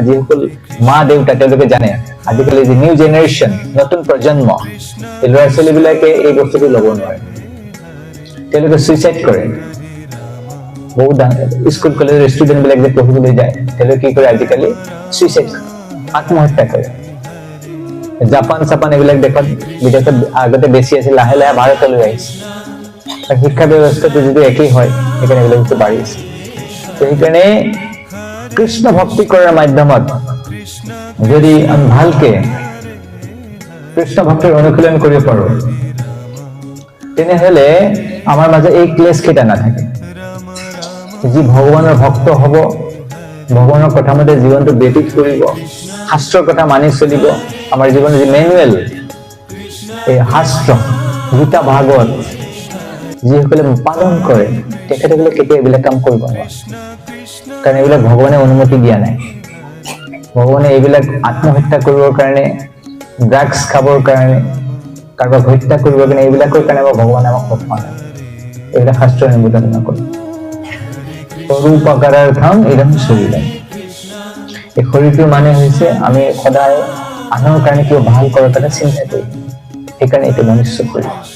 যিসকল মা দেউতা তেওঁলোকে জানে আজিকালি যে নিউ জেনেৰেশ্যন নতুন প্ৰজন্ম এই ল'ৰা ছোৱালীবিলাকে এই বস্তুটো ল'ব নোৱাৰে, তেওঁলোকে সুইচাইড কৰে। বহুত স্কুল কলেজৰ ষ্টুডেণ্ট বিলাক যে পঢ়িবলৈ যায় তেওঁলোকে কি কৰে আজিকালি সুইচাইড আত্মহত্যা কৰে। জাপান চাপান এইবিলাক দেশত বিদেশত আগতে বেছি আছিল, লাহে লাহে ভাৰতলৈ আহিছে। শিক্ষা ব্যৱস্থাটো যদি একেই হয় সেইকাৰণে এইবিলাক বস্তু বাঢ়িছে। সেইকাৰণে কৃষ্ণ ভক্তি কৰাৰ মাধ্যমত যদি আমি ভালকে কৃষ্ণ ভক্তিৰ অনুশীলন কৰিব পাৰো তেনেহলে আমাৰ মাজত এই ক্লেশ কেইটা নাথাকে। যি ভগৱানৰ ভক্ত হব, ভগৱানৰ কথা মতে জীৱনটো ব্যতীত কৰিব, শাস্ত্ৰৰ কথা মানি চলিব, আমাৰ জীৱনৰ যি মেনুৱেল এই শাস্ত্ৰ গীতা ভাগৱত যিসকলে পালন কৰে তেখেতসকলে কেতিয়া এইবিলাক কাম কৰিব নোৱাৰে, কাৰণ এইবিলাক ভগৱানে অনুমতি দিয়া নাই। ভগৱানে এইবিলাক আত্মহত্যা কৰিবৰ কাৰণে, ড্ৰাগছ খাবৰ কাৰণে, কাৰোবাক হত্যা কৰিবৰ কাৰণে, এইবিলাকৰ কাৰণে ভগৱানে আমাক পঠোৱা নাই। এইবিলাক শাস্ত্ৰই অনুমোদন নকৰে। স্বৰূপকাৰাৰ্থম ইদম শৰীৰম। এই শৰীৰটোৰ মানে হৈছে আমি সদায় আনৰ কাৰণে কিবা ভাল কৰাৰ কাৰণে চিন্তা কৰিম, সেইকাৰণে এইটো মনুষ্য শৰীৰ।